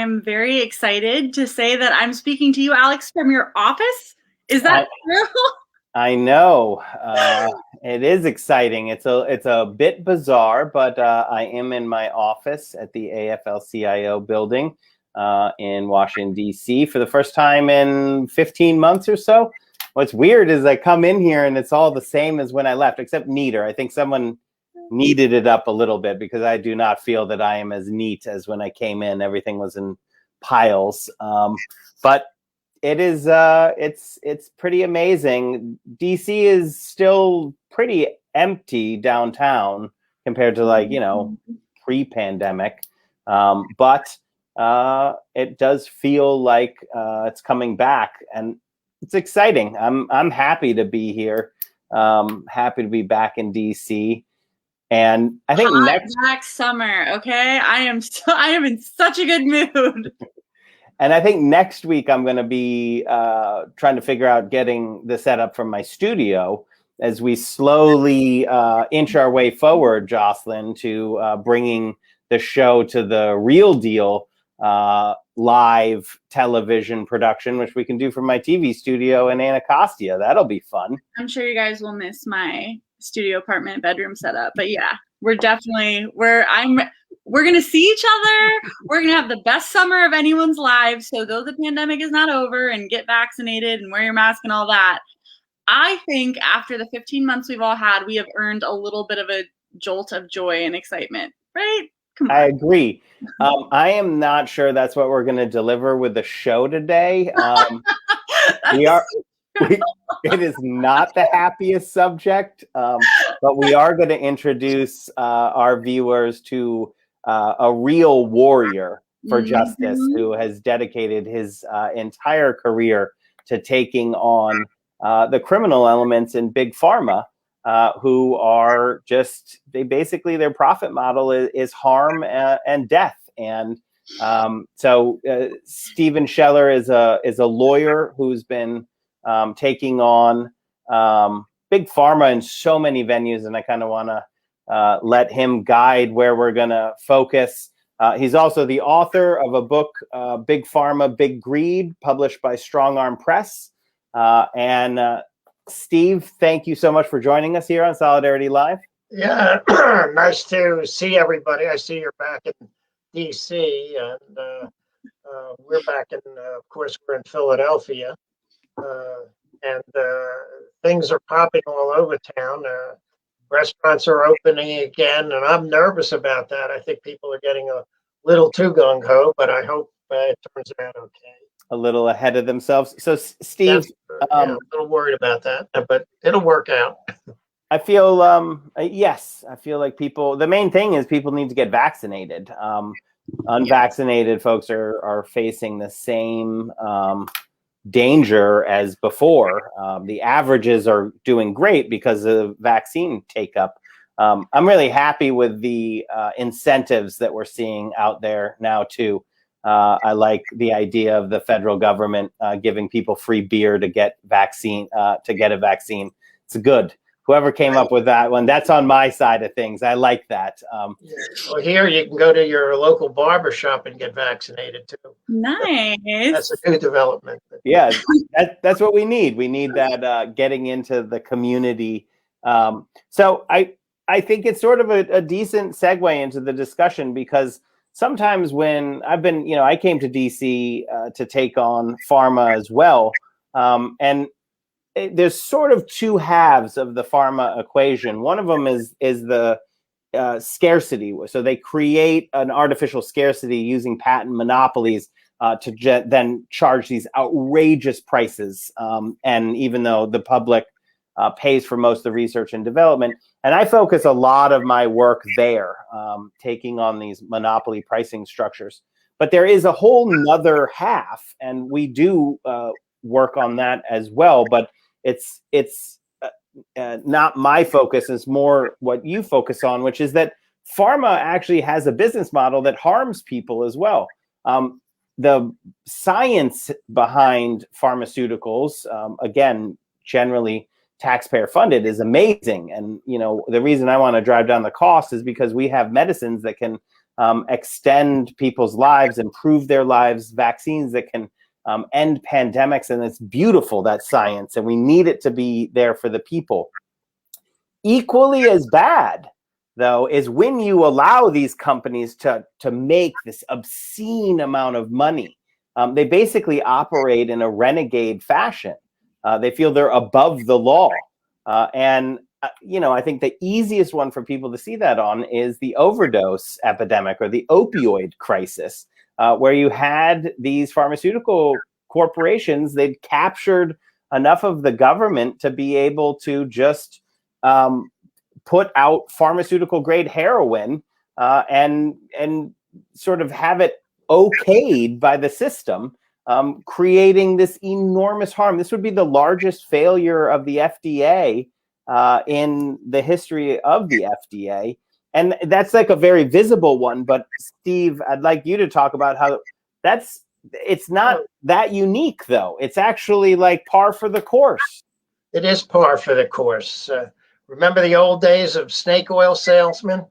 am very excited to say that I'm speaking to you, Alex, from your office. Is that true? I know. It is exciting. It's a bit bizarre, but I am in my office at the AFL-CIO building in Washington, D.C. for the first time in 15 months or so. What's weird is I come in here and it's all the same as when I left, except neater. I think someone neated it up a little bit because I do not feel that I am as neat as when I came in. Everything was in piles. But it is it's pretty amazing. DC is still pretty empty downtown compared to pre-pandemic. But it does feel like it's coming back, and it's exciting. I'm happy to be here. Happy to be back in DC. And I think next summer, okay? I am in such a good mood. And I think next week I'm going to be trying to figure out getting the setup from my studio as we slowly inch our way forward, Jocelyn, to bringing the show to the real deal live television production, which we can do from my TV studio in Anacostia. That'll be fun. I'm sure you guys will miss my studio apartment bedroom setup, but yeah, we're going to see each other. We're going to have the best summer of anyone's lives. So though the pandemic is not over, and get vaccinated and wear your mask and all that, I think after the 15 months we've all had, we have earned a little bit of a jolt of joy and excitement, right? Come on. I agree. I am not sure that's what we're going to deliver with the show today. It is not the happiest subject, but we are going to introduce our viewers to a real warrior for justice who has dedicated his entire career to taking on the criminal elements in Big Pharma, who are their profit model is harm and death. And so Stephen Scheller is a lawyer who's been taking on Big Pharma in so many venues, and I kind of want to let him guide where we're going to focus. He's also the author of a book, Big Pharma, Big Greed, published by Strong Arm Press. And Steve, thank you so much for joining us here on Solidarity Live. Yeah, nice to see everybody. I see you're back in DC, and we're back in, of course, we're in Philadelphia. And things are popping all over town. Restaurants are opening again, and I'm nervous about that. I think people are getting a little too gung-ho, but I hope it turns out okay. A little ahead of themselves. So, Steve, a little worried about that, but it'll work out. I feel, yes, I feel like the main thing is people need to get vaccinated. Unvaccinated folks are facing the same danger as before. The averages are doing great because of vaccine take up. I'm really happy with the incentives that we're seeing out there now too. I like the idea of the federal government giving people free beer to get a vaccine. It's good. Whoever came up with that one, that's on my side of things. I like that. Well, here you can go to your local barber shop and get vaccinated too. Nice. That's a new development. Yeah, that's what we need. We need that getting into the community. So I think it's sort of a decent segue into the discussion, because sometimes when I came to DC to take on pharma as well, and there's sort of two halves of the pharma equation. One of them is the scarcity. So they create an artificial scarcity using patent monopolies to then charge these outrageous prices. And even though the public pays for most of the research and development, and I focus a lot of my work there, taking on these monopoly pricing structures. But there is a whole nother half, and we do work on that as well. But it's not my focus. It's more what you focus on, which is that pharma actually has a business model that harms people as well. The science behind pharmaceuticals, again, generally taxpayer funded, is amazing. And, the reason I want to drive down the cost is because we have medicines that can extend people's lives, improve their lives, vaccines that can end pandemics. And it's beautiful, that science, and we need it to be there for the people. Equally as bad, though, is when you allow these companies to make this obscene amount of money. They basically operate in a renegade fashion. They feel they're above the law. I think the easiest one for people to see that on is the overdose epidemic or the opioid crisis, where you had these pharmaceutical corporations. They'd captured enough of the government to be able to just put out pharmaceutical grade heroin and sort of have it okayed by the system, creating this enormous harm. This would be the largest failure of the FDA in the history of the FDA. And that's like a very visible one. But Steve, I'd like you to talk about how it's not that unique, though. It's actually like par for the course. It is par for the course. Remember the old days of snake oil salesmen?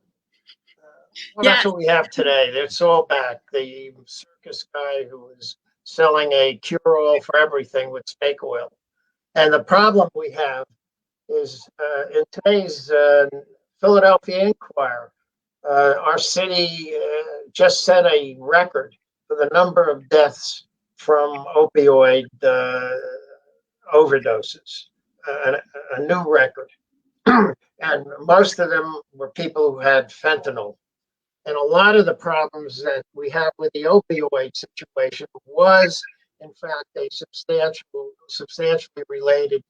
That's what we have today. It's all back. The circus guy who was selling a cure-all for everything with snake oil. And the problem we have is in today's Philadelphia Inquirer, our city just set a record for the number of deaths from opioid overdoses, a new record. And most of them were people who had fentanyl. And a lot of the problems that we have with the opioid situation was, in fact, substantially related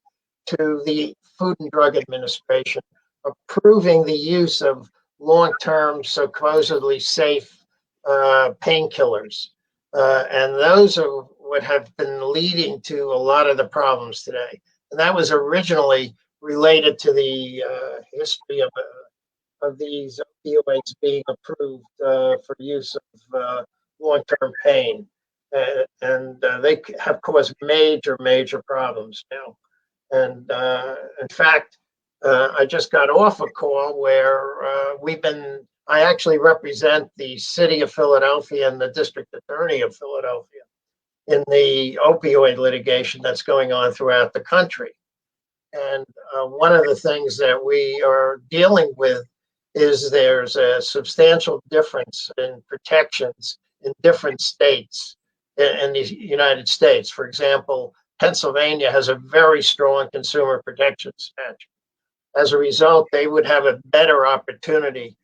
to the Food and Drug Administration approving the use of long-term, supposedly safe painkillers. And those are what have been leading to a lot of the problems today. And that was originally related to the history of these opioids being approved for use of long-term pain. And they have caused major problems now. And in fact, I just got off a call where I actually represent the city of Philadelphia and the district attorney of Philadelphia in the opioid litigation that's going on throughout the country. And one of the things that we are dealing with is there's a substantial difference in protections in different states in the United States. For example, Pennsylvania has a very strong consumer protection statute. As a result, they would have a better opportunity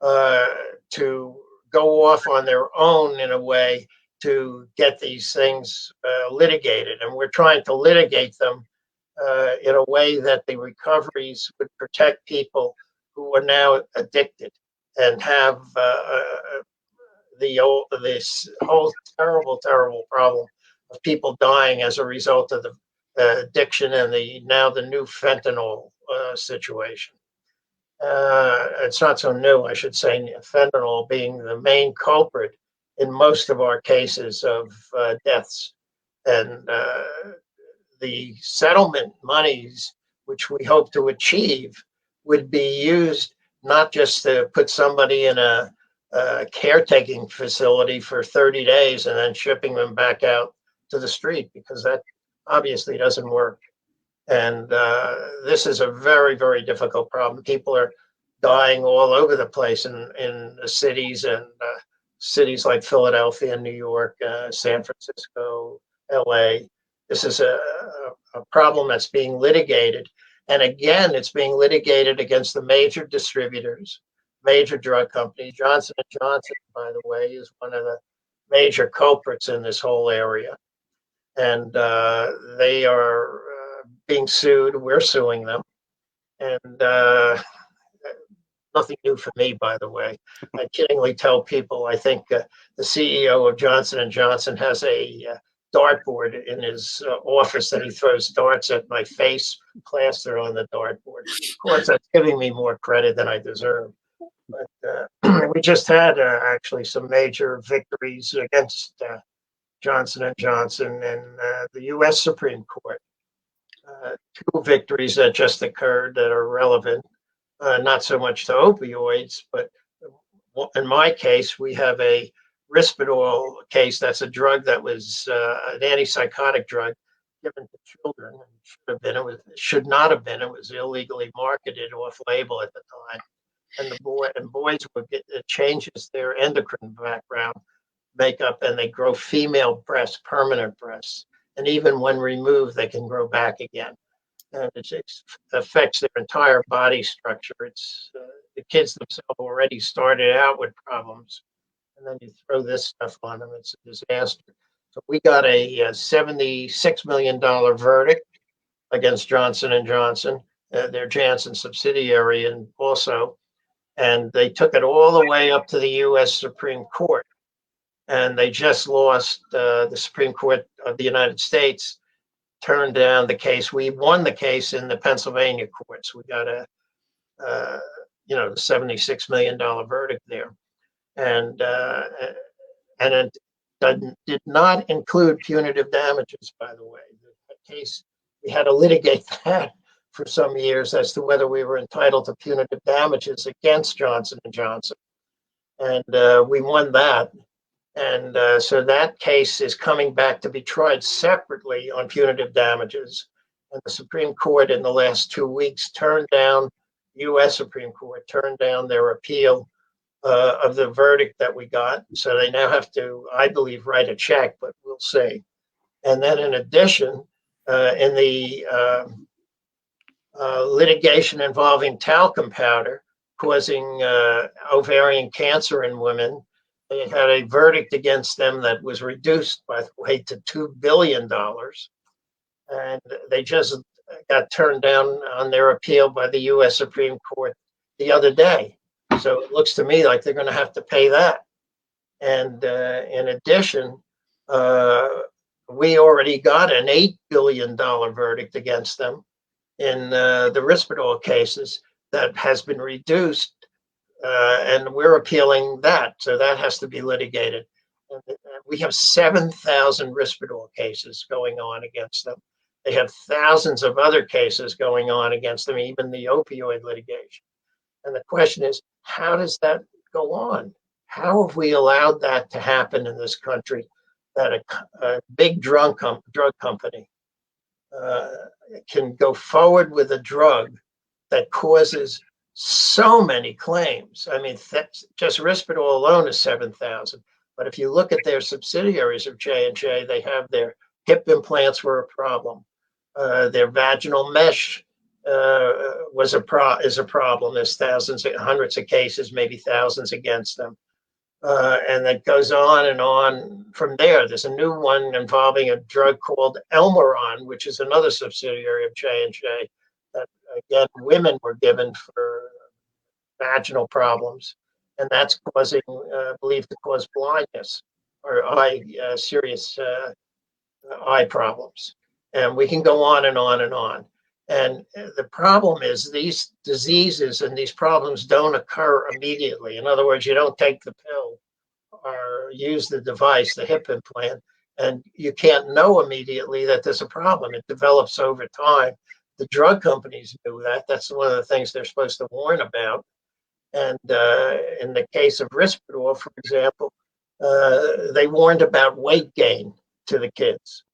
to go off on their own in a way to get these things litigated. And we're trying to litigate them in a way that the recoveries would protect people who are now addicted and have this whole terrible problem of people dying as a result of the addiction and the new fentanyl situation. It's not so new, I should say, fentanyl being the main culprit in most of our cases of deaths. And the settlement monies, which we hope to achieve, would be used not just to put somebody in a caretaking facility for 30 days and then shipping them back out to the street, because that obviously doesn't work. And this is a very difficult problem. People are dying all over the place in the cities, and cities like Philadelphia, New York, San Francisco, LA. This is a problem that's being litigated. And again, it's being litigated against the major distributors, major drug companies. Johnson & Johnson, by the way, is one of the major culprits in this whole area. And they are being sued. We're suing them. And nothing new for me, by the way. I kiddingly tell people I think the CEO of Johnson & Johnson has a dartboard in his office that he throws darts at my face, plaster on the dartboard. Of course, that's giving me more credit than I deserve. But we just had actually some major victories against Johnson & Johnson in the U.S. Supreme Court. Two victories that just occurred that are relevant, not so much to opioids, but in my case, we have a Risperdal case. That's a drug that was an antipsychotic drug given to children. It should not have been. It was illegally marketed off-label at the time. And boys would get, it changes their endocrine background makeup, and they grow female breasts, permanent breasts. And even when removed, they can grow back again. And it affects their entire body structure. It's the kids themselves already started out with problems, and then you throw this stuff on them. It's a disaster. So we got a $76 million verdict against Johnson and Johnson, their Janssen subsidiary, and they took it all the way up to the U.S. Supreme Court, and they just lost. The Supreme Court of the United States turned down the case. We won the case in the Pennsylvania courts. We got the $76 million verdict there, and it did not include punitive damages. By the way, the case, we had to litigate that for some years as to whether we were entitled to punitive damages against Johnson and Johnson, and we won that. And so that case is coming back to be tried separately on punitive damages. And the Supreme Court in the last 2 weeks U.S. Supreme Court turned down their appeal of the verdict that we got. So they now have to, I believe, write a check, but we'll see. And then in addition, in the litigation involving talcum powder causing ovarian cancer in women, they had a verdict against them that was reduced, by the way, to $2 billion. And they just got turned down on their appeal by the U.S. Supreme Court the other day. So it looks to me like they're going to have to pay that. And in addition, we already got an $8 billion verdict against them in the Risperdal cases that has been reduced. And we're appealing that. So that has to be litigated. And we have 7,000 Risperdal cases going on against them. They have thousands of other cases going on against them, even the opioid litigation. And the question is, how does that go on? How have we allowed that to happen in this country, that a big drug company can go forward with a drug that causes so many claims? I mean, just Risperdal alone is 7,000. But if you look at their subsidiaries of J&J, they have their hip implants were a problem. Their vaginal mesh is a problem. There's hundreds of cases, maybe thousands against them. And that goes on and on from there. There's a new one involving a drug called Elmeron, which is another subsidiary of J&J, that, again, women were given for vaginal problems. And that's causing, believed to cause blindness or serious eye problems. And we can go on and on and on. And the problem is these diseases and these problems don't occur immediately. In other words, you don't take the pill or use the device, the hip implant, and you can't know immediately that there's a problem. It develops over time. The drug companies do that. That's one of the things they're supposed to warn about. And in the case of Risperdal, for example, they warned about weight gain to the kids.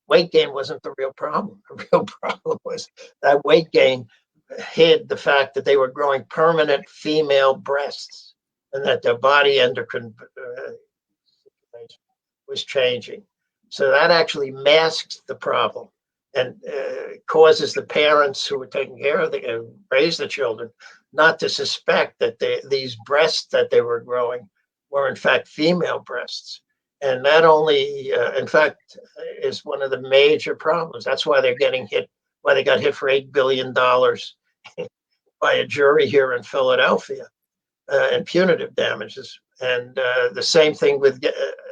Weight gain wasn't the real problem. The real problem was that weight gain hid the fact that they were growing permanent female breasts and that their body endocrine was changing. So that actually masks the problem and causes the parents who were taking care of raise the children not to suspect that these breasts that they were growing were in fact female breasts. And that only, in fact, is one of the major problems. That's why they're getting hit, why they got hit for $8 billion by a jury here in Philadelphia in punitive damages. And the same thing with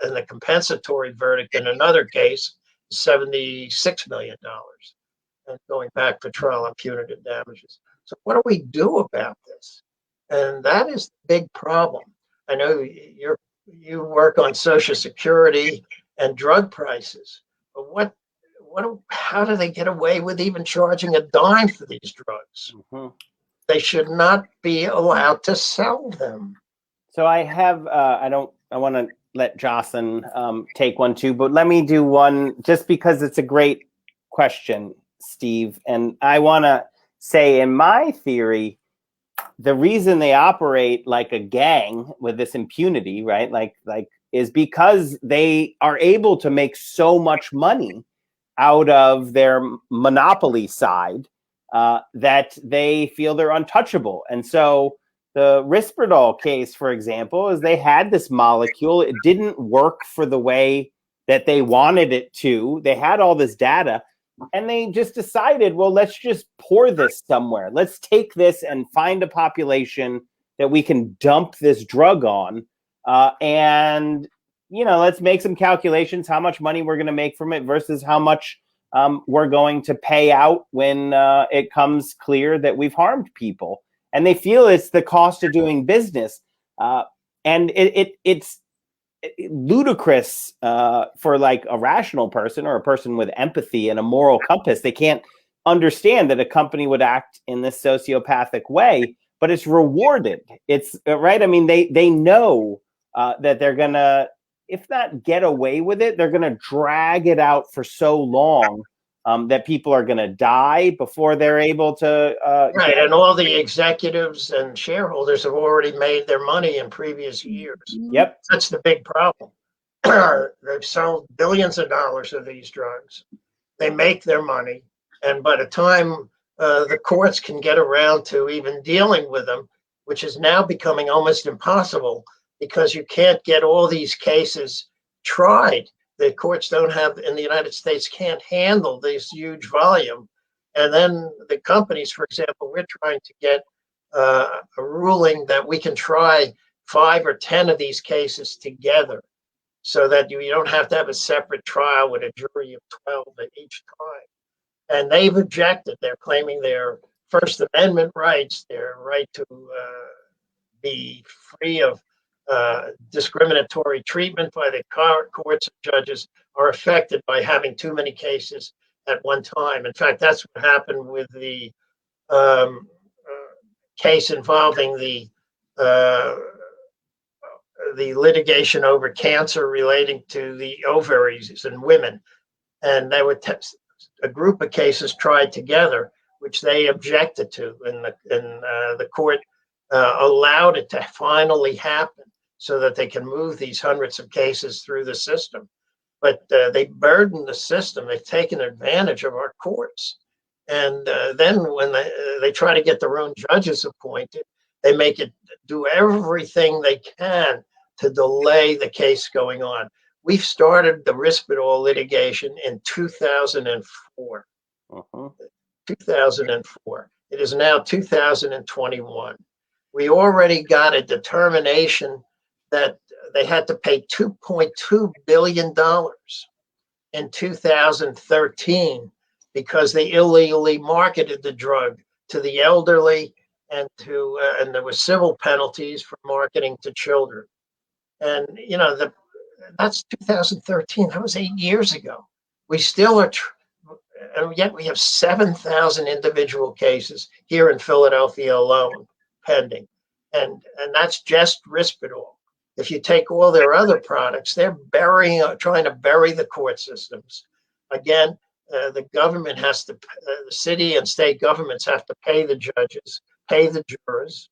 in the compensatory verdict in another case, $76 million, and going back for trial on punitive damages. So what do we do about this? And that is the big problem. I know you work on Social Security and drug prices, but how do they get away with even charging a dime for these drugs? Mm-hmm. they should not be allowed to sell them. So I have, I want to let Jocelyn take one too, but let me do one just because it's a great question, Steve. And I want to say, in my theory, the reason they operate like a gang with this impunity, right? Like is because they are able to make so much money out of their monopoly side that they feel they're untouchable. And so the Risperdal case, for example, is they had this molecule. It didn't work for the way that they wanted it to. They had all this data, and they just decided, well, let's just pour this somewhere. Let's take this and find a population that we can dump this drug on. And, let's make some calculations, how much money we're going to make from it versus how much we're going to pay out when it comes clear that we've harmed people. And they feel it's the cost of doing business. And it's ludicrous for like a rational person or a person with empathy and a moral compass. They can't understand that a company would act in this sociopathic way, but it's rewarded. It's right. I mean, they know that they're gonna, if not get away with it, they're gonna drag it out for so long that people are gonna die before they're able to. Right, and all the executives and shareholders have already made their money in previous years. Yep, that's the big problem. They've sold billions of dollars of these drugs. They make their money, and by the time the courts can get around to even dealing with them, which is now becoming almost impossible because you can't get all these cases tried. The courts don't have, in the United States, can't handle this huge volume. And then the companies, for example, we're trying to get a ruling that we can try 5 or 10 of these cases together so that you don't have to have a separate trial with a jury of 12 at each time. And they've objected. They're claiming their First Amendment rights, their right to be free of discriminatory treatment by the courts and judges are affected by having too many cases at one time. In fact, that's what happened with the case involving the litigation over cancer relating to the ovaries in women. And they were a group of cases tried together, which they objected to, and the court allowed it to finally happen so that they can move these hundreds of cases through the system. But they burden the system. They've taken advantage of our courts. And then when they try to get their own judges appointed, they make it do everything they can to delay the case going on. We've started the Risperdal litigation in 2004. 2004. It is now 2021. We already got a determination that they had to pay $2.2 billion in 2013 because they illegally marketed the drug to the elderly and there were civil penalties for marketing to children. And that's 2013. That was 8 years ago. We still are, and yet we have 7,000 individual cases here in Philadelphia alone pending, and that's just Risperdal. If you take all their other products, they're trying to bury the court systems. Again, the government has to, the city and state governments have to pay the judges, pay the jurors.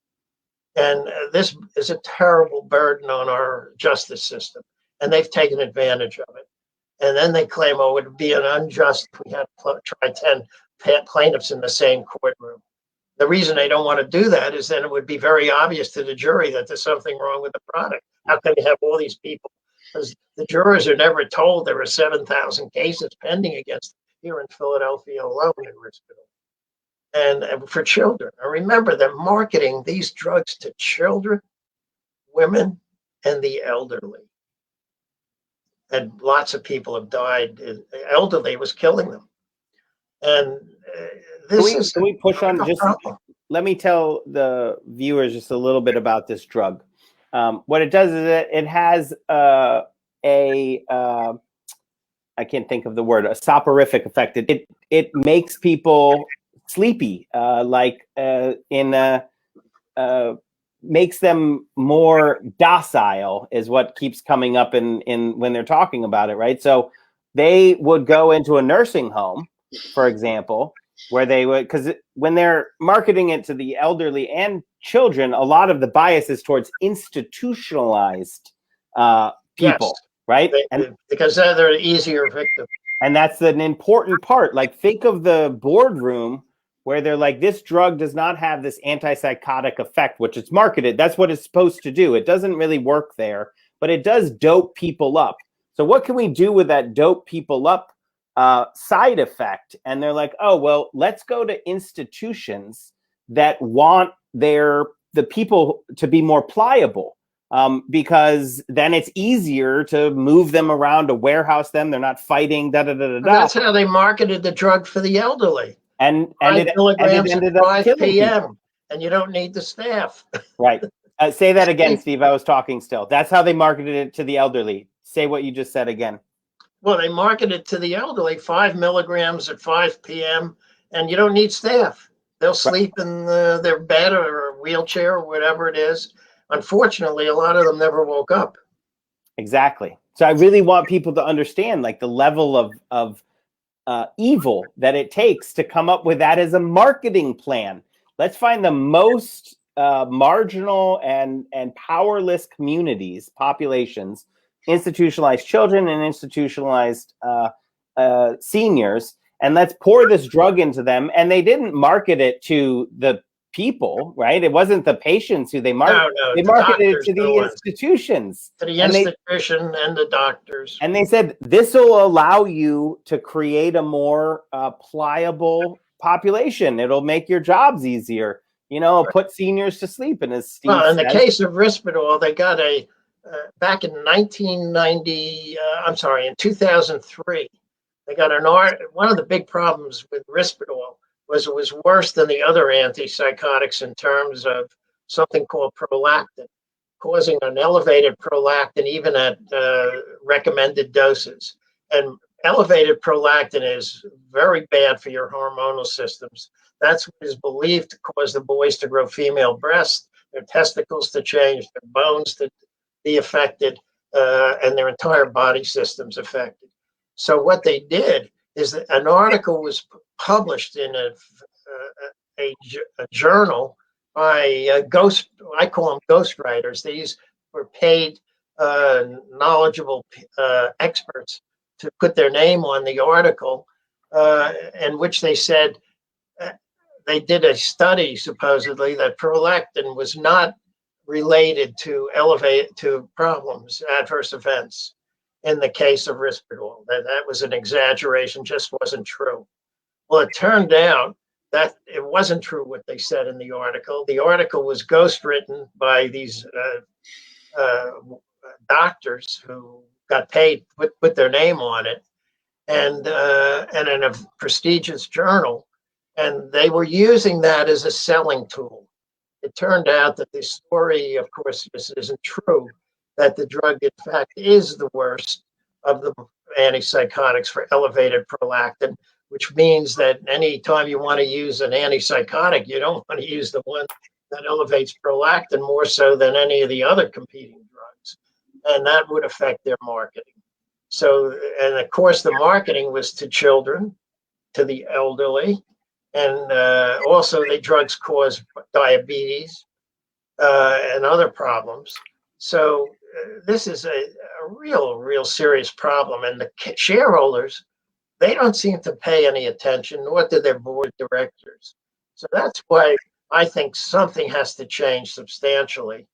And this is a terrible burden on our justice system. And they've taken advantage of it. And then they claim, oh, it would be an unjust if we had to try 10 plaintiffs in the same courtroom. The reason they don't want to do that is then it would be very obvious to the jury that there's something wrong with the product. How can you have all these people? Because the jurors are never told there are 7,000 cases pending against them here in Philadelphia alone in Risperdal. And for children. And remember, they're marketing these drugs to children, women, and the elderly. And lots of people have died. Elderly was killing them. And can we push on just problem. Let me tell the viewers just a little bit about this drug. What it does is it has I can't think of the word, a soporific effect. It makes people sleepy, makes them more docile, is what keeps coming up in when they're talking about it, right? So they would go into a nursing home, for example, where they would, because when they're marketing it to the elderly and children, a lot of the bias is towards institutionalized people, Yes, right? And because they're an easier victim. and that's an important part. Like, think of the boardroom where they're like, this drug does not have this antipsychotic effect, which it's marketed. That's what it's supposed to do. It doesn't really work there, but it does dope people up. So what can we do with that dope people up side effect? And they're like, oh, well, let's go to institutions that want the people to be more pliable. Because then it's easier to move them around, to warehouse them. They're not fighting. That's how they marketed the drug for the elderly. And 5 it milligrams at ended up 5 killing p.m. people. And you don't need the staff. Right. Say that again, Steve. I was talking still. That's how they marketed it to the elderly. Say what you just said again. Well, they marketed to the elderly 5 milligrams at 5 p.m. and you don't need staff. They'll sleep in their bed or a wheelchair or whatever it is. Unfortunately, a lot of them never woke up. Exactly. So I really want people to understand, like, the level of evil that it takes to come up with that as a marketing plan. Let's find the most marginal and powerless communities, populations, institutionalized children and institutionalized seniors, and let's pour this drug into them. And they didn't market it to the people, right? It wasn't the patients who they marketed. No, they marketed it to the institutions. To the institution and the doctors. And they said, this will allow you to create a more pliable population. It'll make your jobs easier. You know, put seniors to sleep. And as Steve well, in says, the case of Risperdal, they got back in 2003, they got one of the big problems with Risperdal was it was worse than the other antipsychotics in terms of something called prolactin, causing an elevated prolactin even at recommended doses. And elevated prolactin is very bad for your hormonal systems. That's what is believed to cause the boys to grow female breasts, their testicles to change, their bones to be affected, and their entire body systems affected. So what they did is that an article was published in a journal by I call them ghostwriters. These were paid knowledgeable experts to put their name on the article, in which they said they did a study supposedly that prolactin was not related to problems, adverse events in the case of Risperdal. That was an exaggeration, just wasn't true. Well, it turned out that it wasn't true what they said in the article. The article was ghostwritten by these doctors who got paid, put their name on it, and in a prestigious journal, and they were using that as a selling tool. It turned out that the story, of course, this isn't true, that the drug, in fact, is the worst of the antipsychotics for elevated prolactin, which means that anytime you want to use an antipsychotic, you don't want to use the one that elevates prolactin more so than any of the other competing drugs. And that would affect their marketing. So, and of course, the marketing was to children, to the elderly, and also the drugs cause diabetes and other problems. So this is a real serious problem. And the shareholders, they don't seem to pay any attention, nor do their board of directors. So that's why I think something has to change substantially.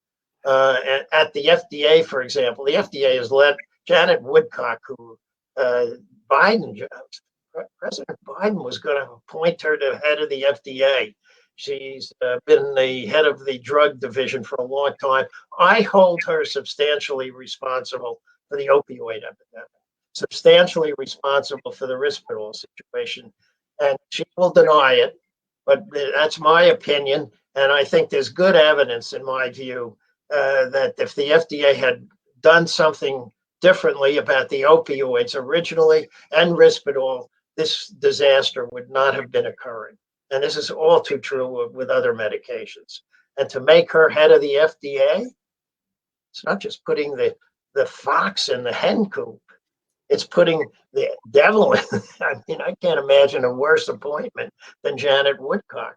At the FDA, for example, the FDA has let Janet Woodcock, who President Biden was going to appoint her to head of the FDA. She's been the head of the drug division for a long time. I hold her substantially responsible for the opioid epidemic, substantially responsible for the Risperdal situation. And she will deny it, but that's my opinion. And I think there's good evidence, in my view, that if the FDA had done something differently about the opioids originally and Risperdal, this disaster would not have been occurring. and this is all too true with other medications. And to make her head of the FDA, it's not just putting the fox in the hen coop. It's putting the devil in. I mean, I can't imagine a worse appointment than Janet Woodcock.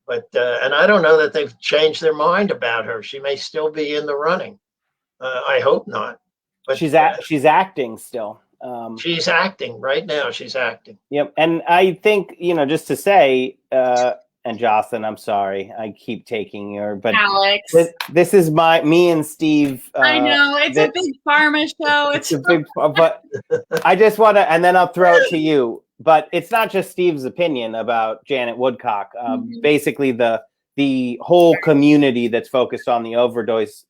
But and I don't know that they've changed their mind about her. She may still be in the running. I hope not. But she's acting still. She's acting right now. She's acting. Yep. And I think, just to say, and Jocelyn, I'm sorry, I keep taking your, but Alex, this is me and Steve. I know it's a big pharma show. It's a big, but I just want to, and then I'll throw it to you. But it's not just Steve's opinion about Janet Woodcock. Basically, the whole community that's focused on the overdose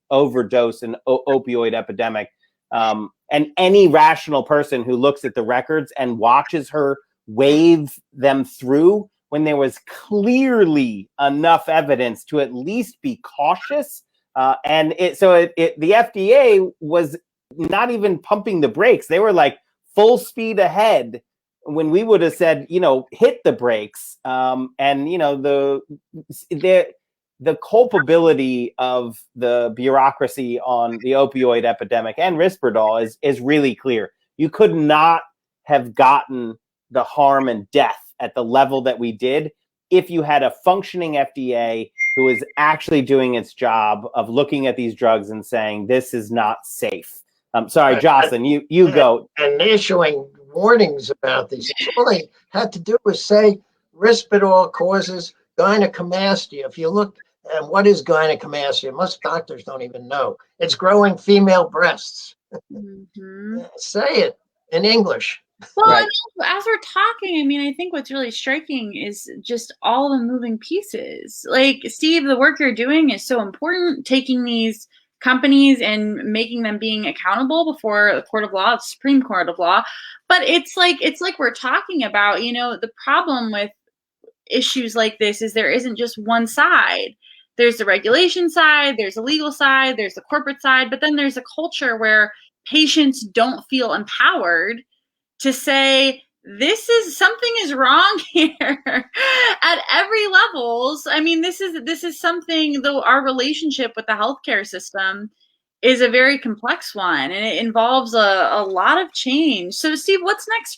and opioid epidemic. And any rational person who looks at the records and watches her wave them through when there was clearly enough evidence to at least be cautious. And the FDA was not even pumping the brakes. They were like full speed ahead when we would have said, hit the brakes. The culpability of the bureaucracy on the opioid epidemic and Risperdal is really clear. You could not have gotten the harm and death at the level that we did if you had a functioning FDA who is actually doing its job of looking at these drugs and saying, this is not safe. Sorry, Jocelyn, you go. And issuing warnings about these. All they had to do was say Risperdal causes gynecomastia. If you look at what is gynecomastia, most doctors don't even know. It's growing female breasts. Say it in English. Well, right. As we're talking, I mean, I think what's really striking is just all the moving pieces. Like, Steve, the work you're doing is so important, taking these companies and making them being accountable before the court of law, the Supreme Court of Law. But it's like we're talking about, the problem with issues like this is there isn't just one side. There's the regulation side, there's the legal side, there's the corporate side, but then there's a culture where patients don't feel empowered to say, something is wrong here at every levels. I mean, this is something, though our relationship with the healthcare system is a very complex one, and it involves a lot of change. So, Steve, what's next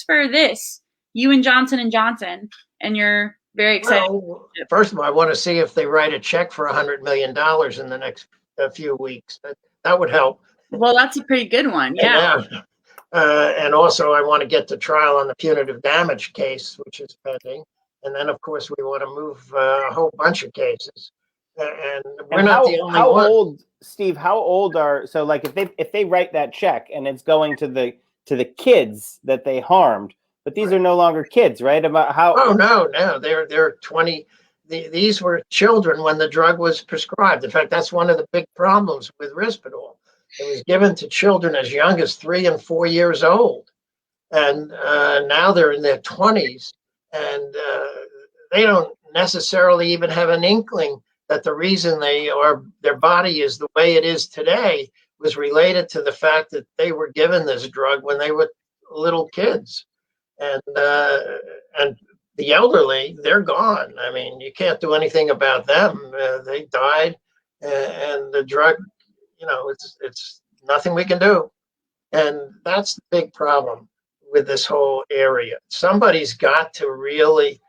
for this? You and Johnson & Johnson, and you're very excited. Well, first of all, I want to see if they write a check for $100 million in the next few weeks. That would help. Well, that's a pretty good one. Yeah. And also, I want to get to trial on the punitive damage case, which is pending. And then, of course, we want to move a whole bunch of cases. And we're not the only one. Old, Steve? How old are if they write that check and it's going to the kids that they harmed? But these are no longer kids, right? About how? Oh no, they're 20. These were children when the drug was prescribed. In fact, that's one of the big problems with Risperdal. It was given to children as young as 3 and 4 years old, and now they're in their 20s, and they don't necessarily even have an inkling that the reason their body is the way it is today was related to the fact that they were given this drug when they were little kids. And the elderly, they're gone. I mean, you can't do anything about them. They died, and the drug, it's nothing we can do. And that's the big problem with this whole area. Somebody's got to really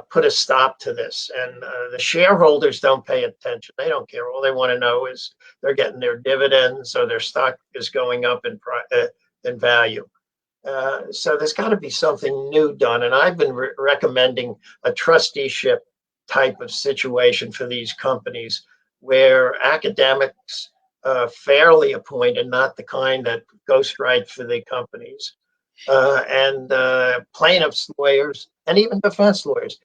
put a stop to this. And the shareholders don't pay attention. They don't care. All they want to know is they're getting their dividends, or their stock is going up in value. So there's got to be something new done. And I've been recommending a trusteeship type of situation for these companies where academics fairly appointed, not the kind that ghostwrite for the companies, and plaintiffs' lawyers and even defense lawyers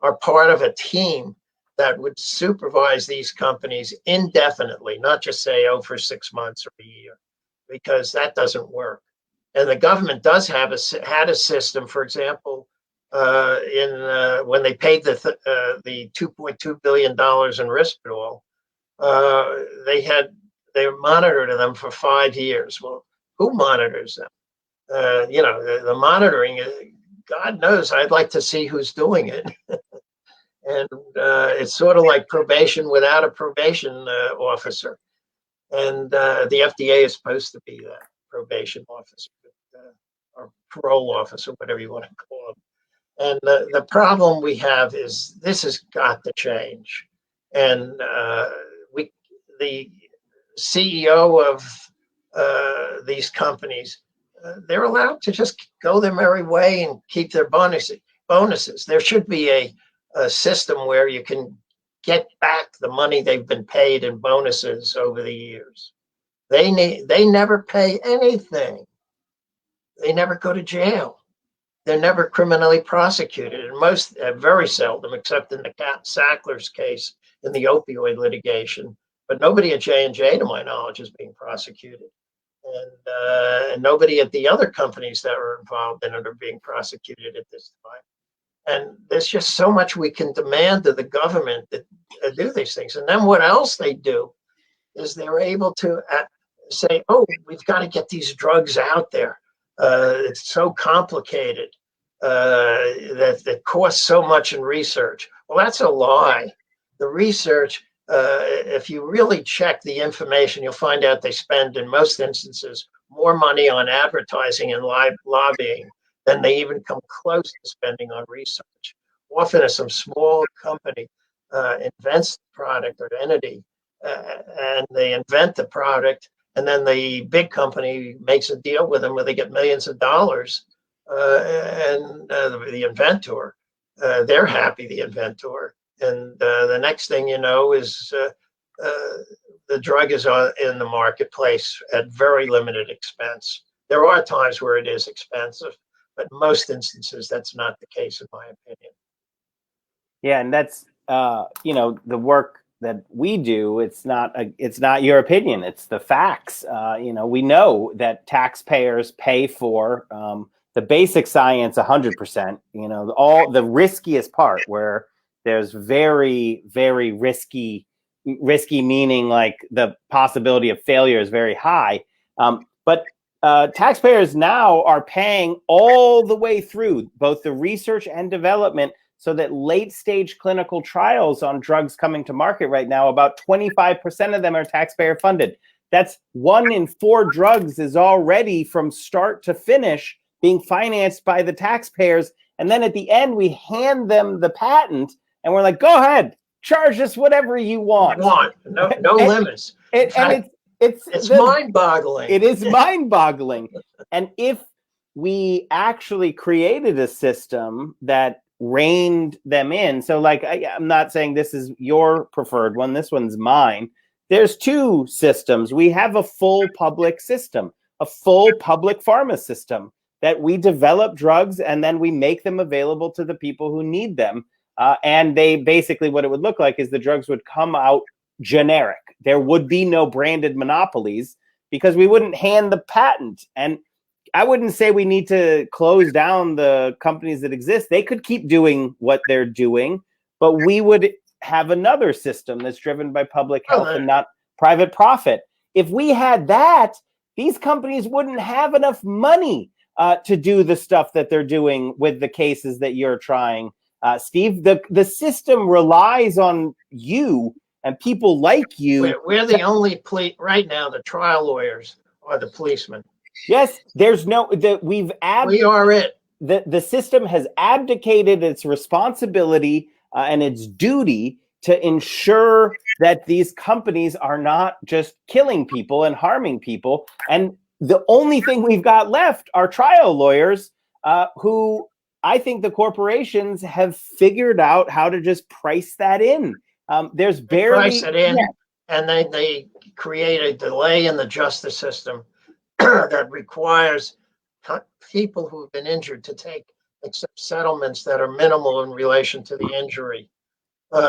are part of a team that would supervise these companies indefinitely, not just say, for 6 months or a year, because that doesn't work. And the government does had a system, for example, when they paid the $2.2 billion in Risperdal, they monitored them for 5 years. Well, who monitors them? The monitoring God knows, I'd like to see who's doing it. And it's sort of like probation without a probation officer. And the FDA is supposed to be that probation officer, or parole officer, whatever you want to call it. And the problem we have is this has got to change. And the CEO of these companies, they're allowed to just go their merry way and keep their bonuses. There should be a system where you can get back the money they've been paid in bonuses over the years. They never pay anything. They never go to jail. They're never criminally prosecuted, and most very seldom, except in the Sackler's case in the opioid litigation. But nobody at J&J, to my knowledge, is being prosecuted, and nobody at the other companies that are involved in it are being prosecuted at this time. And there's just so much we can demand of the government that do these things. And then what else they do is they're able to say, oh, we've got to get these drugs out there. It's so complicated that costs so much in research. Well, that's a lie. The research, if you really check the information, you'll find out they spend, in most instances, more money on advertising and lobbying than they even come close to spending on research. Often, if some small company invents the product or entity, and they invent the product, and then the big company makes a deal with them where they get millions of dollars, and the inventor, they're happy, the inventor. And the next thing you know is the drug is in the marketplace at very limited expense. There are times where it is expensive, but in most instances, that's not the case, in my opinion. Yeah, and that's the work that we do. It's not your opinion. It's the facts. We know that taxpayers pay for the basic science 100%. All the riskiest part where there's very, very risky meaning like the possibility of failure is very high. But taxpayers now are paying all the way through both the research and development, so that late stage clinical trials on drugs coming to market right now, about 25% of them are taxpayer funded. That's 1 in 4 drugs is already from start to finish being financed by the taxpayers. And then at the end, we hand them the patent and we're like, go ahead, charge us whatever you want. No limits. It's mind-boggling. It is mind-boggling. And if we actually created a system that reined them in, so like I'm not saying this is your preferred one, this one's mine. There's 2 systems. We have a full public system, a full public pharma system that we develop drugs and then we make them available to the people who need them. And they basically, what it would look like is the drugs would come out generic. There would be no branded monopolies because we wouldn't hand the patent. And I wouldn't say we need to close down the companies that exist. They could keep doing what they're doing, but we would have another system that's driven by public health and not private profit. If we had that, these companies wouldn't have enough money to do the stuff that they're doing with the cases that you're trying. Steve, the system relies on you and people like you. We're the only right now. The trial lawyers are the policemen. Yes, there's no we are it. The system has abdicated its responsibility and its duty to ensure that these companies are not just killing people and harming people. And the only thing we've got left are trial lawyers who I think the corporations have figured out how to just price that in. There's barely price it in, and they create a delay in the justice system that requires people who have been injured to accept settlements that are minimal in relation to the injury,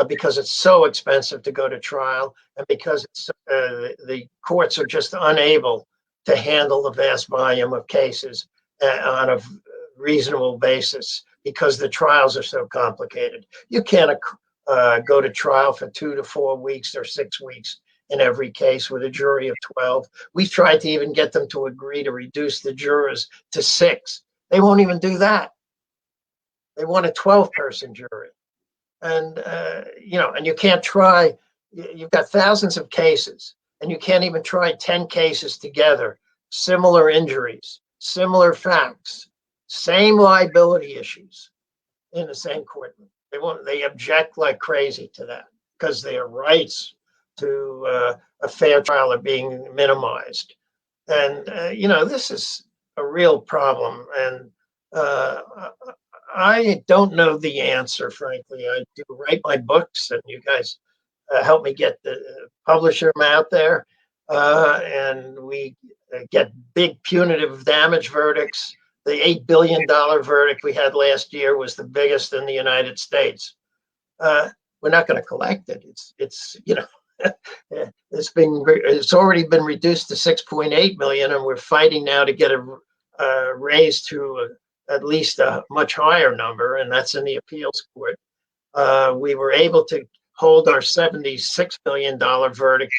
because it's so expensive to go to trial, and because the courts are just unable to handle the vast volume of cases on a reasonable basis because the trials are so complicated. You can't go to trial for 2 to 4 weeks or 6 weeks in every case with a jury of 12. We've tried to even get them to agree to reduce the jurors to 6. They won't even do that. They want a 12-person jury. And, and you can't try, you've got thousands of cases, and you can't even try 10 cases together, similar injuries, similar facts, same liability issues in the same courtroom. They object like crazy to that because their rights to a fair trial are being minimized. And, this is a real problem. And I don't know the answer, frankly. I do write my books, and you guys help me get publish them out there. And we get big punitive damage verdicts. The $8 billion verdict we had last year was the biggest in the United States. We're not going to collect it. It's already been reduced to 6.8 million, and we're fighting now to get a raise to at least a much higher number, and that's in the appeals court. We were able to hold our $76 million verdict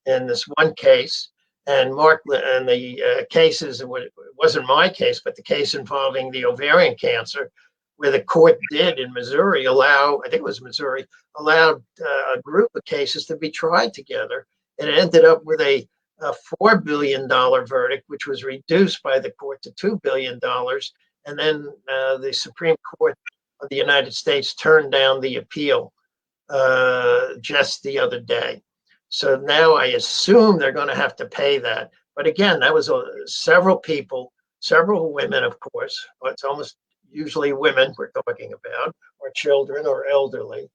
in this one case, and the cases, it wasn't my case, but the case involving the ovarian cancer, where the court did in Missouri allowed a group of cases to be tried together, and it ended up with a $4 billion verdict, which was reduced by the court to $2 billion. And then the Supreme Court of the United States turned down the appeal just the other day. So now I assume they're going to have to pay that. But again, that was several people, several women, of course. It's almost usually women we're talking about, or children or elderly,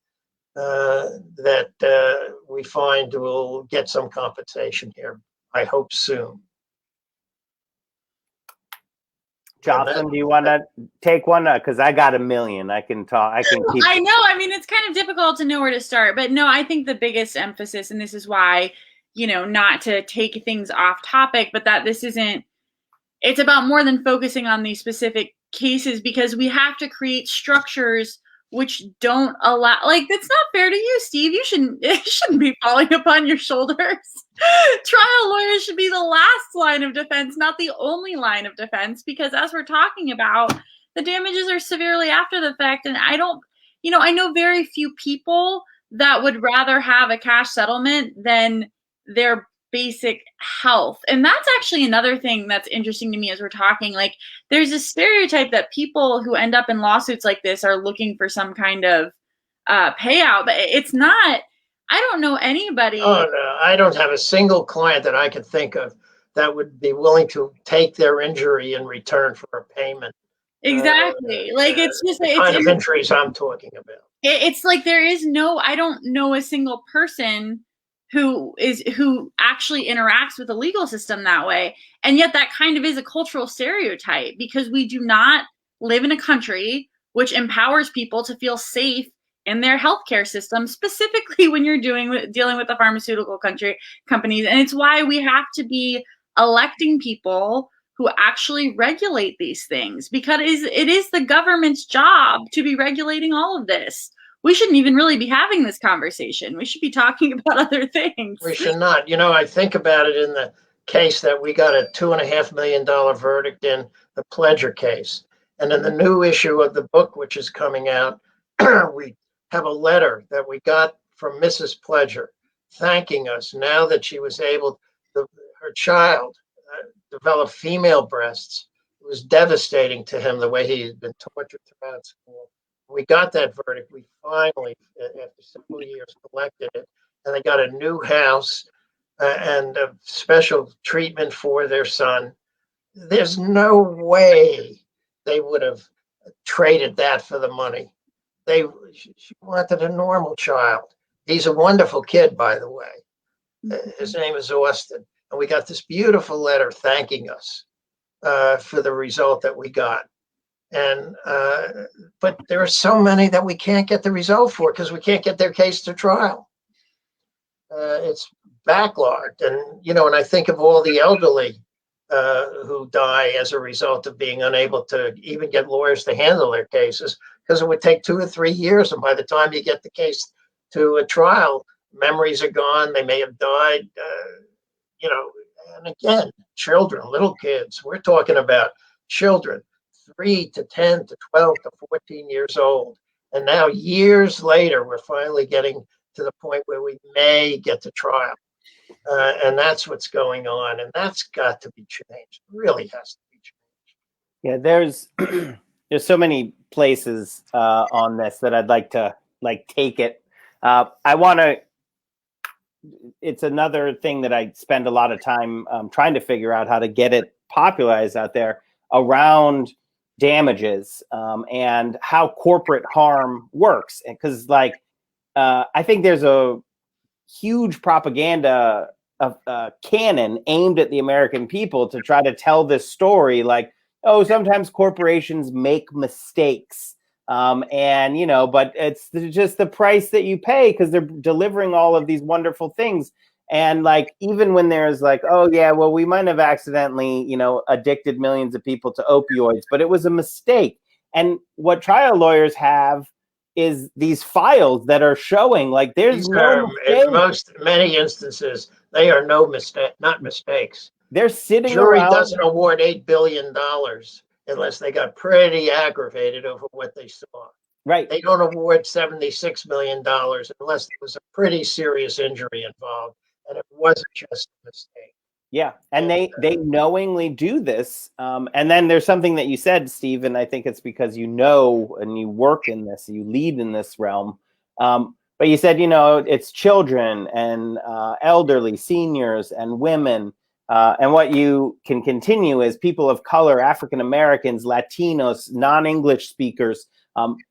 that we find will get some compensation here. I hope soon. Jocelyn, do you want to take one? Because I got $1 million. I can talk. I can keep. I know. I mean, it's kind of difficult to know where to start. But no, I think the biggest emphasis, and this is why, not to take things off topic, but that this isn't, it's about more than focusing on these specific cases, because we have to create structures which don't allow, like, that's not fair to you, Steve. It shouldn't be falling upon your shoulders. Trial lawyers should be the last line of defense, not the only line of defense, because as we're talking about, the damages are severely after the fact. And I know very few people that would rather have a cash settlement than their basic health. And that's actually another thing that's interesting to me as we're talking. Like, there's a stereotype that people who end up in lawsuits like this are looking for some kind of payout, but it's not. I don't know anybody. Oh, no, I don't have a single client that I could think of that would be willing to take their injury in return for a payment. Exactly. It's just the kind of injuries I'm talking about. It's like I don't know a single person who actually interacts with the legal system that way. And yet that kind of is a cultural stereotype, because we do not live in a country which empowers people to feel safe in their healthcare system, specifically when you're dealing with the pharmaceutical companies. And it's why we have to be electing people who actually regulate these things, because it is the government's job to be regulating all of this. We shouldn't even really be having this conversation. We should be talking about other things. We should not. I think about it in the case that we got a $2.5 million verdict in, the Pledger case. And in the new issue of the book, which is coming out, we have a letter that we got from Mrs. Pledger thanking us now that she was able, her child developed female breasts. It was devastating to him the way he had been tortured throughout school. We got that verdict. We finally, after several years, collected it, and they got a new house and a special treatment for their son. There's no way they would have traded that for the money. She wanted a normal child. He's a wonderful kid, by the way. His name is Austin, and we got this beautiful letter thanking us for the result that we got. And but there are so many that we can't get the result for because we can't get their case to trial. It's backlogged, and and I think of all the elderly who die as a result of being unable to even get lawyers to handle their cases, because it would take 2 or 3 years, and by the time you get the case to a trial, memories are gone. They may have died. And again, children, little kids. We're talking about children. 3 to 10 to 12 to 14 years old. And now, years later, we're finally getting to the point where we may get to trial. And that's what's going on. And that's got to be changed. It really has to be changed. Yeah, there's so many places on this that I'd like to take it. I want to. It's another thing that I spend a lot of time trying to figure out how to get it popularized out there around damages and how corporate harm works. Because I think there's a huge propaganda of canon aimed at the American people to try to tell this story like, oh, sometimes corporations make mistakes. And, but it's just the price that you pay because they're delivering all of these wonderful things. And even when there's oh, yeah, well, we might have accidentally, addicted millions of people to opioids, but it was a mistake. And what trial lawyers have is these files that are showing there's in many instances, they are not mistakes. They're sitting Jury around. Doesn't award $8 billion unless they got pretty aggravated over what they saw. Right. They don't award $76 million unless there was a pretty serious injury involved and it wasn't just a mistake. Yeah, and they knowingly do this. And then there's something that you said, Steve, and I think it's because and you work in this, you lead in this realm. But you said, it's children and elderly, seniors and women. And what you can continue is people of color, African Americans, Latinos, non-English speakers.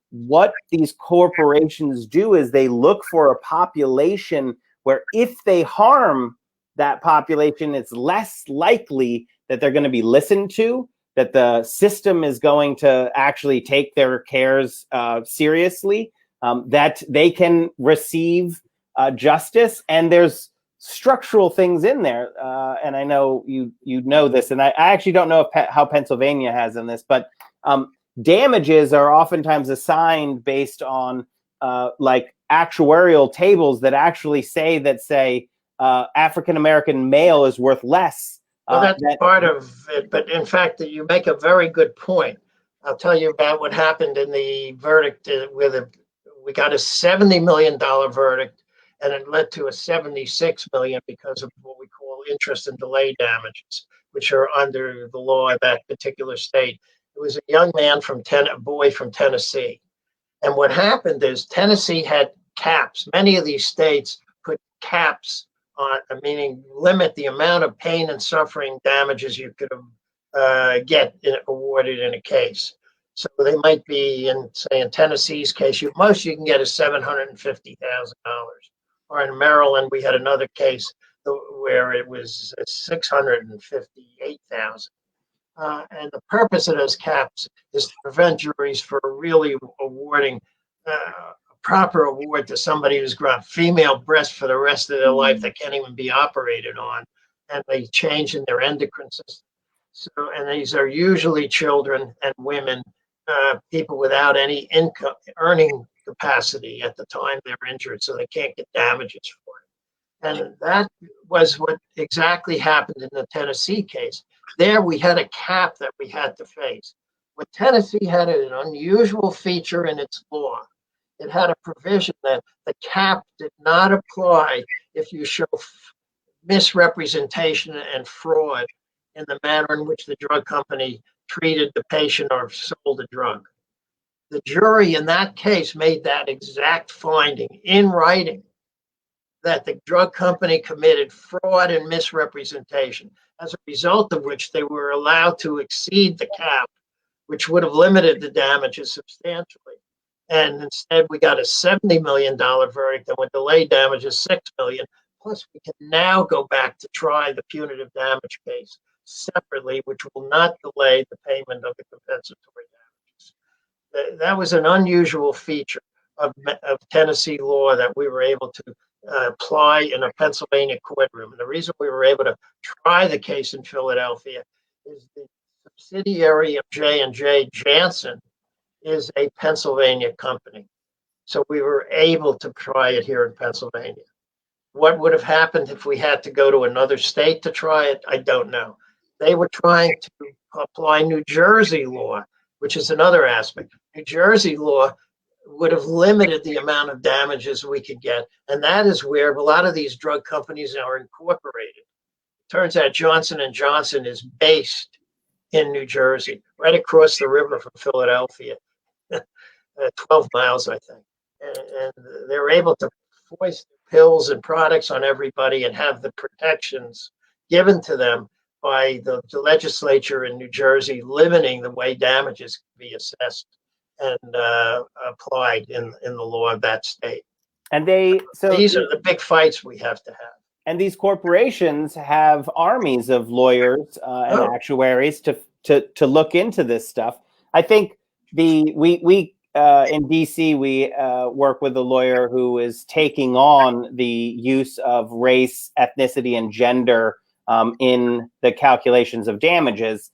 What these corporations do is they look for a population where if they harm that population, it's less likely that they're going to be listened to, that the system is going to actually take their cares seriously, that they can receive justice. And there's structural things in there. And I know you know this, and I actually don't know how Pennsylvania has in this, but damages are oftentimes assigned based on actuarial tables that actually say African-American male is worth less. Well, that's part of it. But in fact, you make a very good point. I'll tell you about what happened in the verdict where we got a $70 million verdict, and it led to a $76 million because of what we call interest and delay damages, which are under the law of that particular state. It was a young man a boy from Tennessee. And what happened is Tennessee had caps. Many of these states put caps on, meaning limit the amount of pain and suffering damages you could get awarded in a case. So they might be, in Tennessee's case, you can get is $750,000. Or in Maryland, we had another case where it was $658,000. And the purpose of those caps is to prevent juries from really awarding a proper award to somebody who's got female breasts for the rest of their life that can't even be operated on, and they change in their endocrine system. So, and these are usually children and women, people without any income, earning capacity at the time they're injured, so they can't get damages for it. And that was what exactly happened in the Tennessee case. There we had a cap that we had to face. But Tennessee had an unusual feature in its law. It had a provision that the cap did not apply if you show misrepresentation and fraud in the manner in which the drug company treated the patient or sold the drug. The jury in that case made that exact finding in writing, that the drug company committed fraud and misrepresentation, as a result of which they were allowed to exceed the cap, which would have limited the damages substantially. And instead, we got a $70 million verdict, and with delayed damages, $6 million. Plus, we can now go back to try the punitive damage case separately, which will not delay the payment of the compensatory damages. That was an unusual feature of Tennessee law that we were able to apply in a Pennsylvania courtroom. And the reason we were able to try the case in Philadelphia is the subsidiary of J&J, Janssen, is a Pennsylvania company. So we were able to try it here in Pennsylvania. What would have happened if we had to go to another state to try it? I don't know. They were trying to apply New Jersey law which is another aspect. New Jersey law would have limited the amount of damages we could get. And that is where a lot of these drug companies are incorporated. Turns out Johnson & Johnson is based in New Jersey, right across the river from Philadelphia, 12 miles, I think. And they're able to foist pills and products on everybody and have the protections given to them by the legislature in New Jersey, limiting the way damages can be assessed and applied in the law of that state. And these are the big fights we have to have. And these corporations have armies of lawyers and actuaries to look into this stuff. I think we in DC we work with a lawyer who is taking on the use of race, ethnicity, and gender in the calculations of damages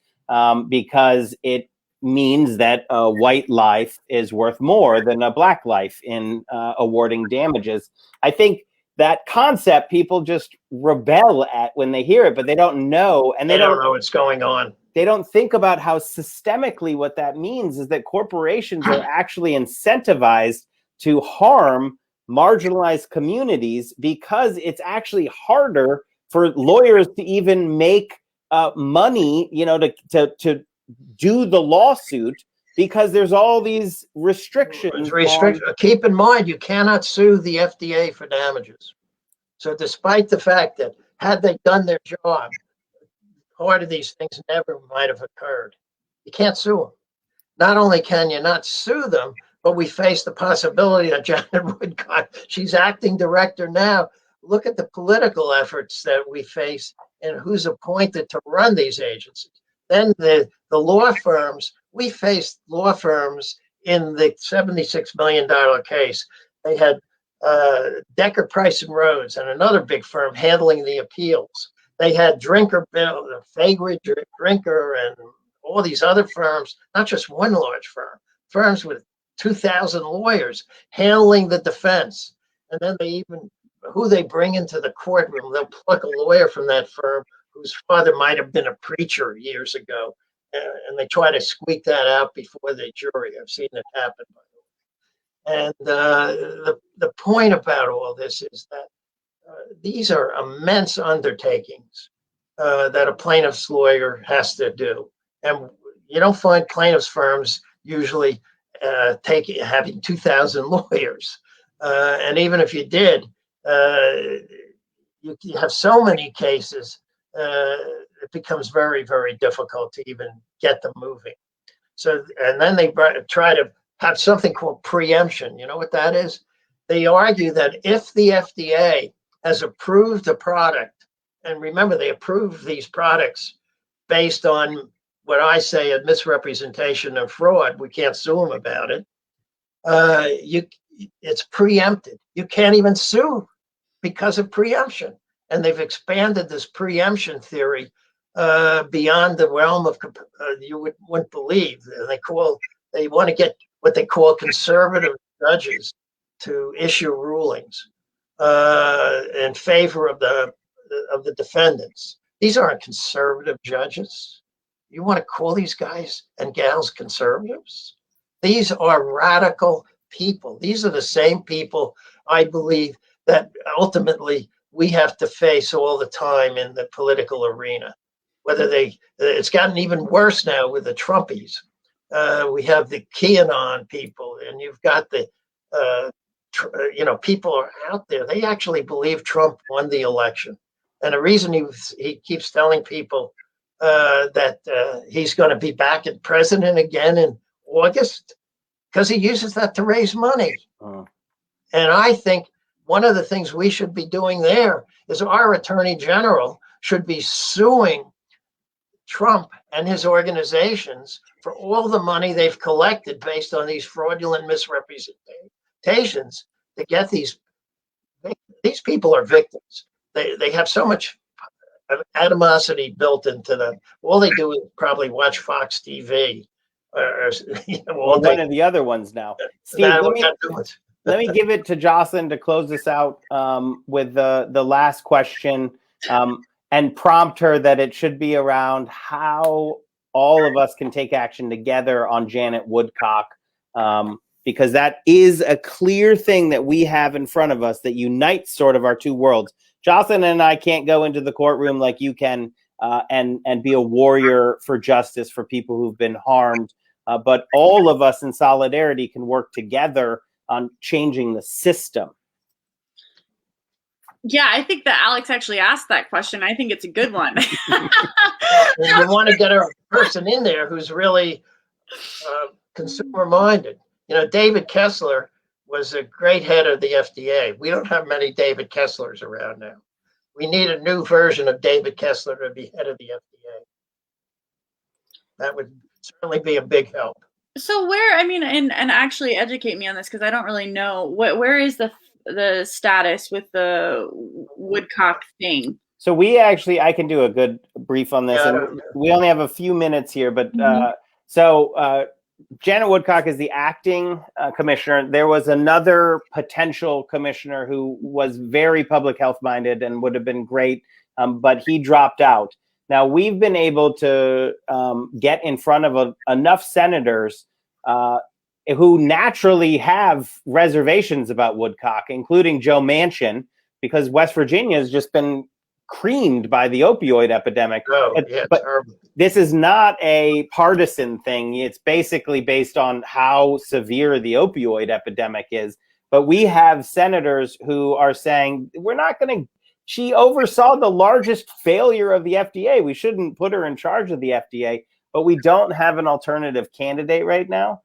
because it means that a white life is worth more than a black life in awarding damages. I think that concept people just rebel at when they hear it, but they don't know, and they don't know what's going on. They don't think about how systemically what that means is that corporations are actually incentivized to harm marginalized communities because it's actually harder for lawyers to even make money, to do the lawsuit because there's all these restrictions. Keep in mind, you cannot sue the FDA for damages. So despite the fact that had they done their job, part of these things never might have occurred. You can't sue them. Not only can you not sue them, but we face the possibility that Janet Woodcock, she's acting director now. Look at the political efforts that we face and who's appointed to run these agencies. Then the law firms, we faced law firms in the $76 million case. They had Decker, Price and Rhodes and another big firm handling the appeals. They had Fagrid, Drinker, and all these other firms, not just one large firm, firms with 2,000 lawyers handling the defense. And then who they bring into the courtroom, they'll pluck a lawyer from that firm whose father might have been a preacher years ago. And they try to squeak that out before the jury. I've seen it happen, by the way. And the point about all this is that these are immense undertakings that a plaintiff's lawyer has to do. And you don't find plaintiff's firms usually having 2,000 lawyers. And even if you did, you have so many cases, it becomes very, very difficult to even get them moving. So, and then they try to have something called preemption. You know what that is? They argue that if the FDA has approved a product, and remember, they approve these products based on what I say a misrepresentation and fraud. We can't sue them about it. It's preempted. You can't even sue because of preemption. And they've expanded this preemption theory beyond the realm of you wouldn't believe. They want to get what they call conservative judges to issue rulings in favor of the defendants. These aren't conservative judges. You want to call these guys and gals conservatives? These are radical people. These are the same people, I believe, that ultimately we have to face all the time in the political arena. It's gotten even worse now with the Trumpies. We have the QAnon people, and you've got the people are out there. They actually believe Trump won the election. And the reason he keeps telling people that he's going to be back as president again in August, because he uses that to raise money. And I think one of the things we should be doing there is our attorney general should be suing Trump and his organizations for all the money they've collected based on these fraudulent misrepresentations to get these people are victims. They have so much animosity built into them. All they do is probably watch Fox TV. One of the other ones now. Steve, let me give it to Jocelyn to close this out with the last question and prompt her that it should be around how all of us can take action together on Janet Woodcock, because that is a clear thing that we have in front of us that unites sort of our two worlds. Jocelyn and I can't go into the courtroom like you can and be a warrior for justice for people who've been harmed. But all of us in solidarity can work together on changing the system. Yeah, I think that Alex actually asked that question. I think it's a good one. You want to get a person in there who's really consumer minded. You know, David Kessler was a great head of the FDA. We don't have many David Kesslers around now. We need a new version of David Kessler to be head of the FDA. That would certainly be a big help. So where, I mean, and actually educate me on this because I don't really know where is the status with the Woodcock thing. So we actually, I can do a good brief on this, Yeah, and we only have a few minutes here, but Janet Woodcock is the acting commissioner. There was another potential commissioner who was very public health minded and would have been great, but he dropped out. Now, we've been able to get in front of enough senators who naturally have reservations about Woodcock, including Joe Manchin, because West Virginia has just been creamed by the opioid epidemic. But this is not a partisan thing. It's basically based on how severe the opioid epidemic is. But we have senators who are saying, we're not going to, she oversaw the largest failure of the FDA. We shouldn't put her in charge of the FDA, but we don't have an alternative candidate right now.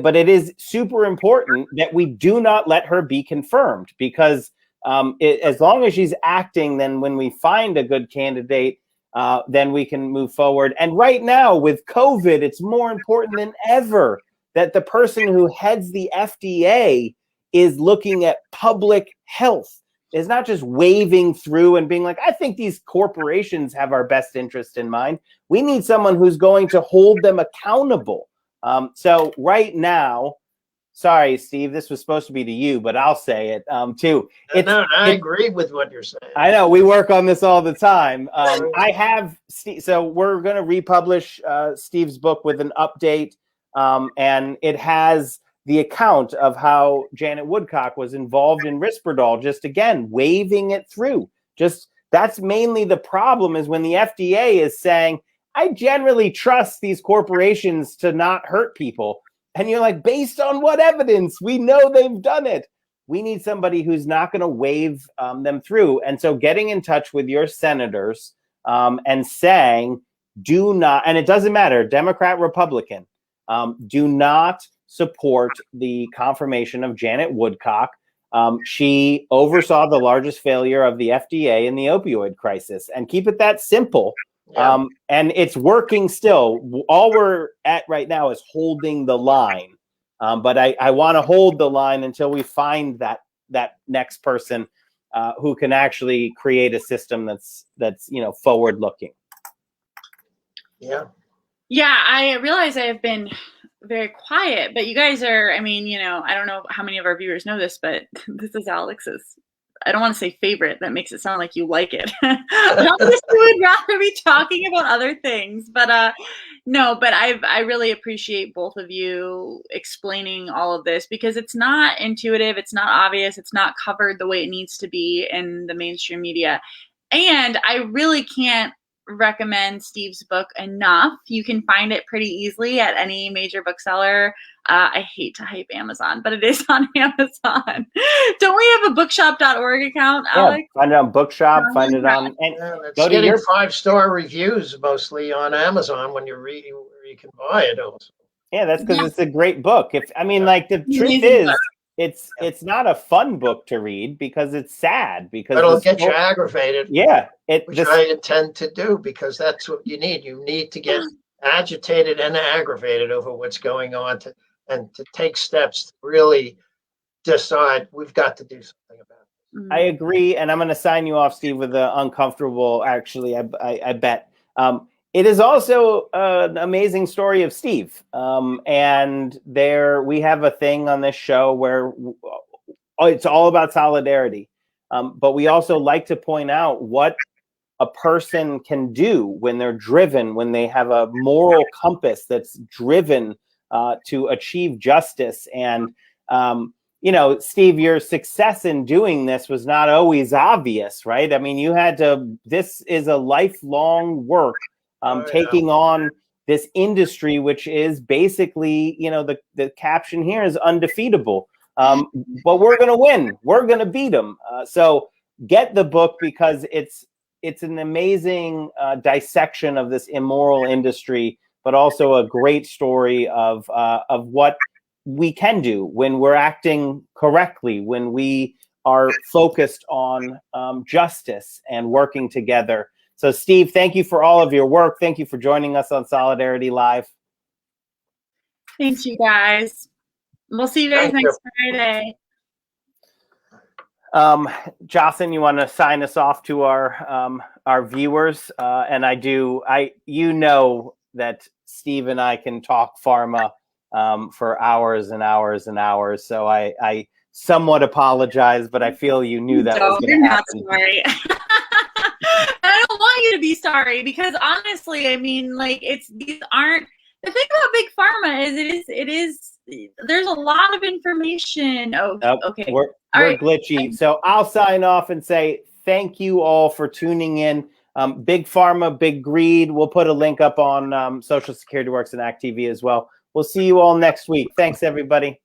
But it is super important that we do not let her be confirmed, because as long as she's acting, then when we find a good candidate, then we can move forward. And right now with COVID, it's more important than ever that the person who heads the FDA is looking at public health. Is not just waving through and being like, I think these corporations have our best interest in mind. We need someone who's going to hold them accountable. So right now, sorry, Steve, this was supposed to be to you, but I'll say it too. I agree with what you're saying. I know we work on this all the time. I have Steve, so we're going to republish Steve's book with an update, and it has the account of how Janet Woodcock was involved in Risperdal, just again waving it through. Just that's mainly the problem, is when the FDA is saying, I generally trust these corporations to not hurt people. And you're like, based on what evidence? We know they've done it. We need somebody who's not going to wave them through. And so getting in touch with your senators and saying, do not, and it doesn't matter, Democrat, Republican, do not support the confirmation of Janet Woodcock. She oversaw the largest failure of the FDA in the opioid crisis. And keep it that simple. Yeah. And it's working still. All we're at right now is holding the line. But I want to hold the line until we find that next person who can actually create a system that's forward looking. Yeah. Yeah, I realize I have been very quiet, but you guys are, I mean, I don't know how many of our viewers know this, but this is Alex's, I don't want to say favorite. That makes it sound like you like it. Alex would rather be talking about other things, but no, but I really appreciate both of you explaining all of this, because it's not intuitive. It's not obvious. It's not covered the way it needs to be in the mainstream media. And I really can't recommend Steve's book enough. You can find it pretty easily at any major bookseller. I hate to hype Amazon, but it is on Amazon. Don't we have a bookshop.org account, Alex? Yeah, find it on Bookshop, find it on, and go to your 5-star reviews mostly on Amazon when you read, you can buy it also. Yeah, that's because it's a great book. The truth is, it's not a fun book to read because it's sad. Because it'll get you aggravated. Yeah, which I intend to do, because that's what you need. You need to get agitated and aggravated over what's going on to take steps to really decide we've got to do something about it. I agree, and I'm going to sign you off, Steve, with the uncomfortable. Actually, I bet. It is also an amazing story of Steve. And we have a thing on this show where it's all about solidarity. But we also like to point out what a person can do when they're driven, when they have a moral compass that's driven to achieve justice. And, you know, Steve, your success in doing this was not always obvious, right? I mean, you had to, this is a lifelong work, taking on this industry, which is basically, you know, the caption here is undefeatable. But we're going to win. We're going to beat them. So get the book, because it's an amazing dissection of this immoral industry, but also a great story of what we can do when we're acting correctly, when we are focused on justice and working together. So, Steve, thank you for all of your work. Thank you for joining us on Solidarity Live. Thanks, you guys. We'll see you guys next Friday. Jocelyn, you want to sign us off to our viewers? And you know that Steve and I can talk pharma for hours and hours and hours. So I somewhat apologize, but I feel you knew that was going to happen. Not sorry. I don't want you to be sorry, because honestly, I mean, like, these aren't, the thing about Big Pharma is there's a lot of information. Okay. We're glitchy. So I'll sign off and say thank you all for tuning in. Big Pharma, Big Greed. We'll put a link up on Social Security Works and Act.tv as well. We'll see you all next week. Thanks, everybody.